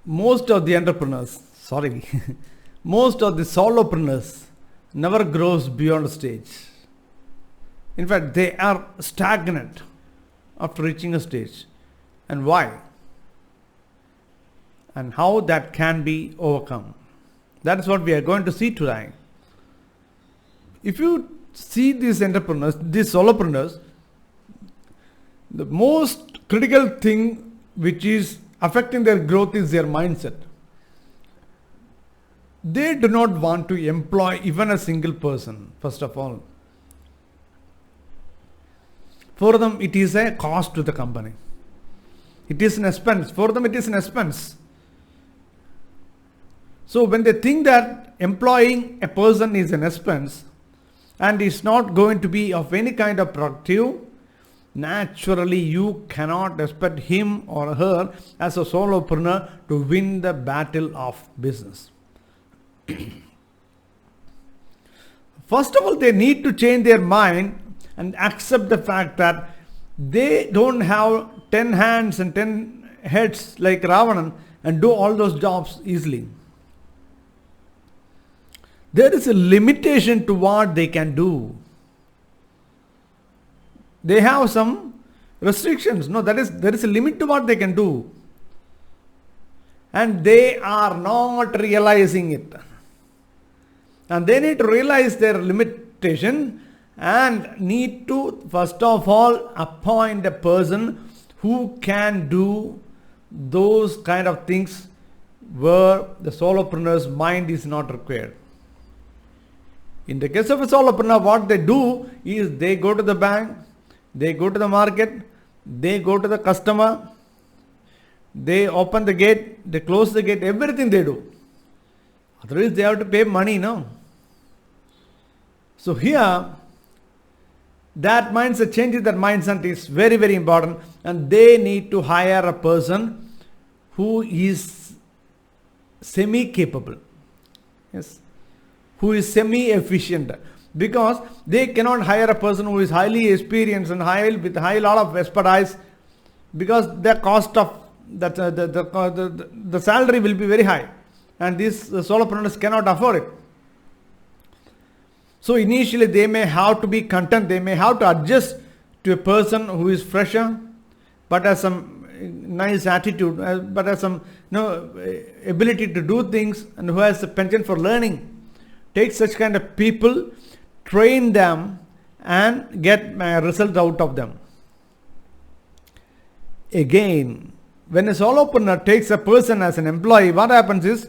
most of the entrepreneurs, most of the solopreneurs never grows beyond a stage. In fact, they are stagnant after reaching a stage. And why? And how that can be overcome. That is what we are going to see today. If you see these entrepreneurs, these solopreneurs, the most critical thing which is affecting their growth is their mindset. They do not want to employ even a single person, first of all. For them, it is a cost to the company. It is an expense. For them, it is an expense. So when they think that employing a person is an expense and is not going to be of any kind of productive, naturally you cannot expect him or her as a solopreneur to win the battle of business. First of all, they need to change their mind and accept the fact that they don't have 10 hands and 10 heads like Ravanan and do all those jobs easily. There is a limitation to what they can do. They have some restrictions. No, there is a limit to what they can do. And they are not realizing it. And they need to realize their limitation and need to, first of all, appoint a person who can do those kind of things where the solopreneur's mind is not required. In the case of a solopreneur, what they do is they go to the bank, they go to the market, they go to the customer, they open the gate, they close the gate, everything they do. Otherwise they have to pay money, no? So here, that mindset, changing that mindset is very, very important, and they need to hire a person who is semi-capable. Yes. Who is semi-efficient, because they cannot hire a person who is highly experienced and with high lot of expertise, because the cost of that the salary will be very high, and these solopreneurs cannot afford it. So initially they may have to be content, they may have to adjust to a person who is fresher, but has some nice attitude, but has some ability to do things, and who has a penchant for learning. Take such kind of people, train them, and get a result out of them. Again, when a solopreneur takes a person as an employee, what happens is,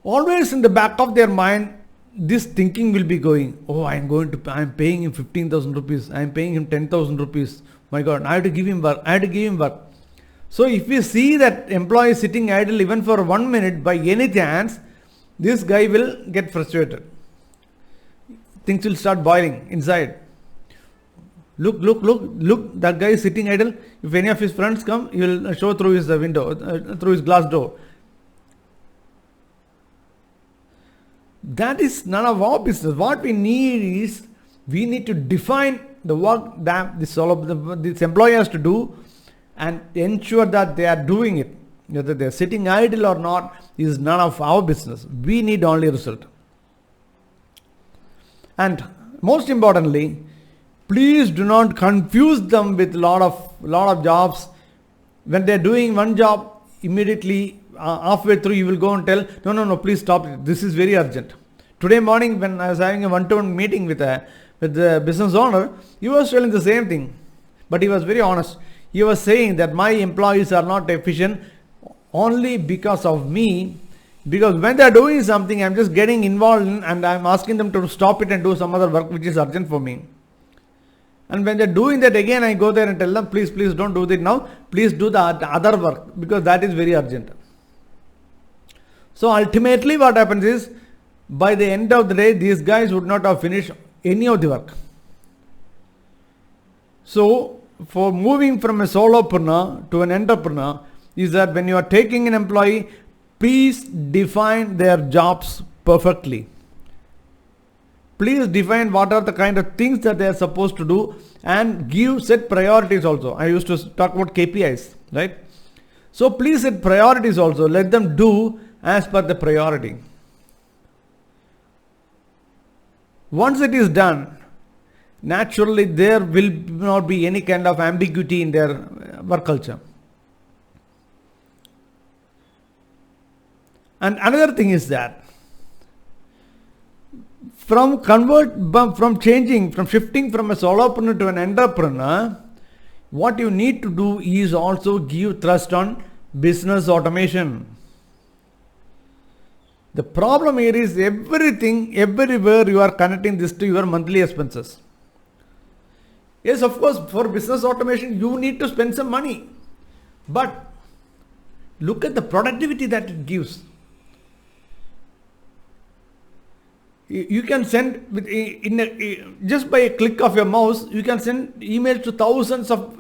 always in the back of their mind, this thinking will be going, oh, I am paying him 15,000 rupees, I am paying him 10,000 rupees. My God, I have to give him work. So if we see that employee sitting idle even for 1 minute by any chance, this guy will get frustrated. Things will start boiling inside. Look, that guy is sitting idle. If any of his friends come, he will show through his window, through his glass door. That is none of our business. What we need is, we need to define the work that this employee has to do and ensure that they are doing it. Whether they are sitting idle or not is none of our business. We need only result. And most importantly, please do not confuse them with lot of jobs. When they are doing one job, immediately halfway through you will go and tell, no, please stop it. This is very urgent. Today morning when I was having a one-to-one meeting with the business owner, he was telling the same thing. But he was very honest. He was saying that my employees are not efficient only because of me, because when they are doing something, I am just getting involved in, and I am asking them to stop it and do some other work which is urgent for me. And when they are doing that, again I go there and tell them, please don't do that now, please do the other work, because that is very urgent. So ultimately what happens is, by the end of the day, these guys would not have finished any of the work. So for moving from a solopreneur to an entrepreneur is that when you are taking an employee, please define their jobs perfectly. Please define what are the kind of things that they are supposed to do, and set priorities also. I used to talk about KPIs, right? So please set priorities also. Let them do as per the priority. Once it is done, naturally there will not be any kind of ambiguity in their work culture. And another thing is that from shifting from a solopreneur to an entrepreneur, what you need to do is also give thrust on business automation. The problem here is everywhere you are connecting this to your monthly expenses. Yes, of course, for business automation, you need to spend some money. But look at the productivity that it gives. You can send just by a click of your mouse, you can send emails to thousands of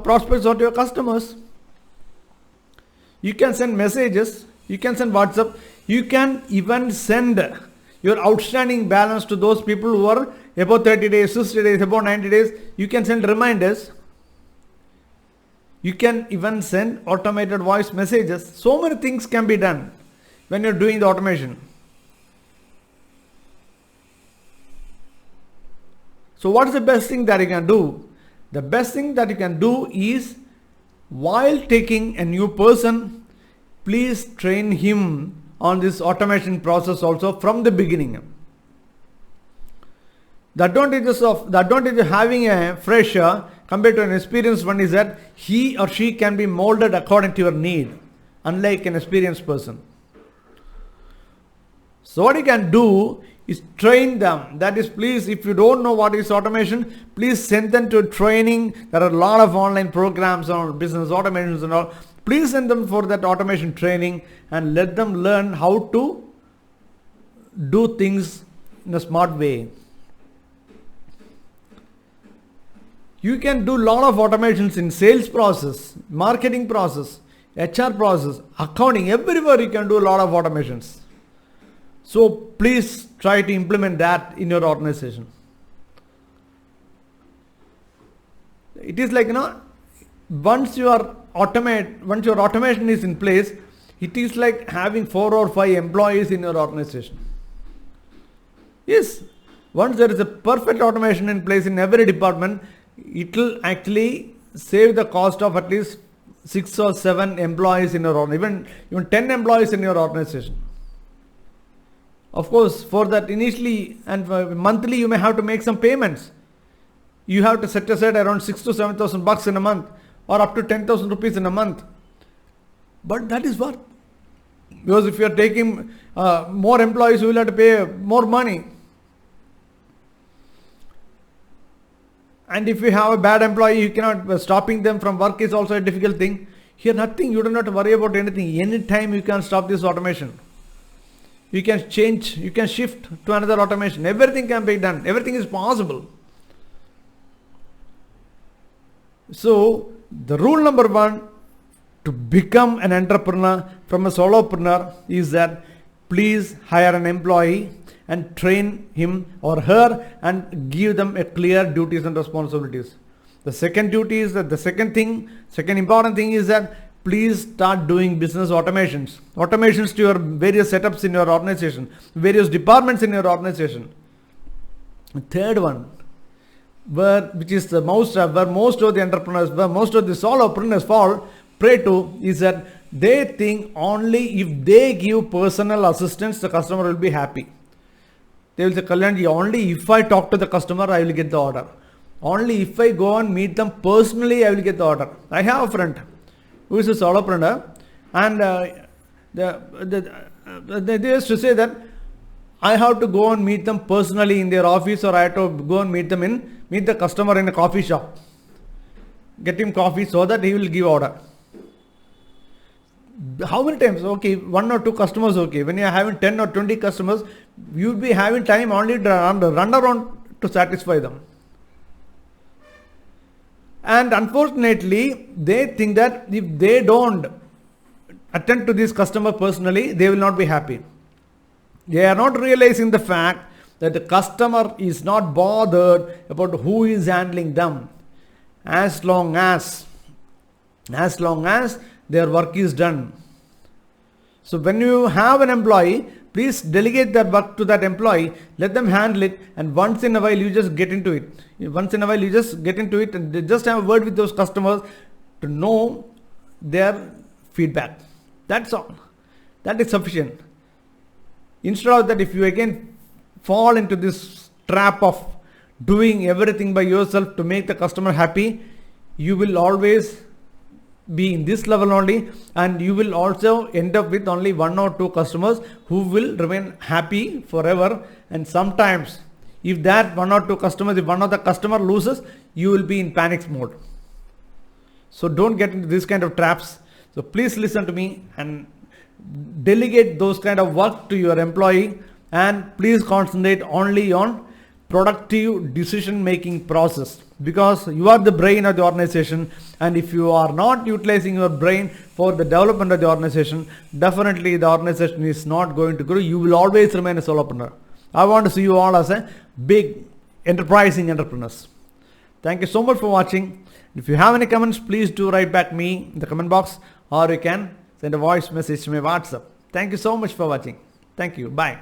prospects or to your customers. You can send messages. You can send WhatsApp. You can even send your outstanding balance to those people who are about 30 days, 60 days, about 90 days. You can send reminders. You can even send automated voice messages. So many things can be done when you're doing the automation. So what is the best thing that you can do? The best thing that you can do is, while taking a new person, please train him on this automation process also from the beginning. The advantage of having a fresher compared to an experienced one is that he or she can be molded according to your need, unlike an experienced person. So what you can do is train them. That is, please, if you don't know what is automation, please send them to training. There are a lot of online programs on business automations and all. Please send them for that automation training and let them learn how to do things in a smart way. You can do a lot of automations in sales process, marketing process, HR process, accounting, everywhere you can do a lot of automations. So please try to implement that in your organization. It is like, once your automation is in place, it is like having 4 or 5 employees in your organization. Yes, once there is a perfect automation in place in every department, it will actually save the cost of at least 6 or 7 employees in your organization, even 10 employees in your organization. Of course, for that initially and monthly, you may have to make some payments. You have to set aside around 6,000 to 7,000 bucks in a month, or up to 10,000 rupees in a month. But that is worth. Because if you are taking more employees, you will have to pay more money. And if you have a bad employee, you cannot, stopping them from work is also a difficult thing. Here nothing, you do not worry about anything. Anytime you can stop this automation. You can change, you can shift to another automation. Everything can be done. Everything is possible. So, the rule number 1 to become an entrepreneur from a solopreneur is that please hire an employee and train him or her and give them a clear duties and responsibilities. The second duty is that second important thing is that please start doing business automations. Automations to your various setups in your organization, various departments in your organization. The third one, where most of the entrepreneurs, where most of the solopreneurs prey to, is that they think only if they give personal assistance, the customer will be happy. They will say, Kalyanji, only if I talk to the customer, I will get the order. Only if I go and meet them personally, I will get the order. I have a friend who is a solopreneur, and they used to say that I have to go and meet them personally in their office, or I have to go and meet the customer in a coffee shop. Get him coffee so that he will give order. How many times? Okay, 1 or 2 customers, okay. When you are having 10 or 20 customers, you will be having time only to run around to satisfy them. And unfortunately, they think that if they don't attend to this customer personally, they will not be happy. They are not realizing the fact that the customer is not bothered about who is handling them. As long as their work is done. So when you have an employee, please delegate that work to that employee, let them handle it, and once in a while you just get into it. Once in a while you just get into it and just have a word with those customers to know their feedback. That's all. That is sufficient. Instead of that, if you again fall into this trap of doing everything by yourself to make the customer happy, you will always be in this level only, and you will also end up with only 1 or 2 customers who will remain happy forever. And sometimes if that 1 or 2 customers, if one of the customer loses, you will be in panic mode. So don't get into this kind of traps. So please listen to me and delegate those kind of work to your employee, and please concentrate only on productive decision making process, because you are the brain of the organization, and if you are not utilizing your brain for the development of the organization, definitely the organization is not going to grow. You will always remain a solopreneur. I want to see you all as a big enterprising entrepreneurs. Thank you so much for watching. If you have any comments, please do write back me in the comment box, or you can send a voice message to my WhatsApp. Thank you so much for watching. Thank you. Bye.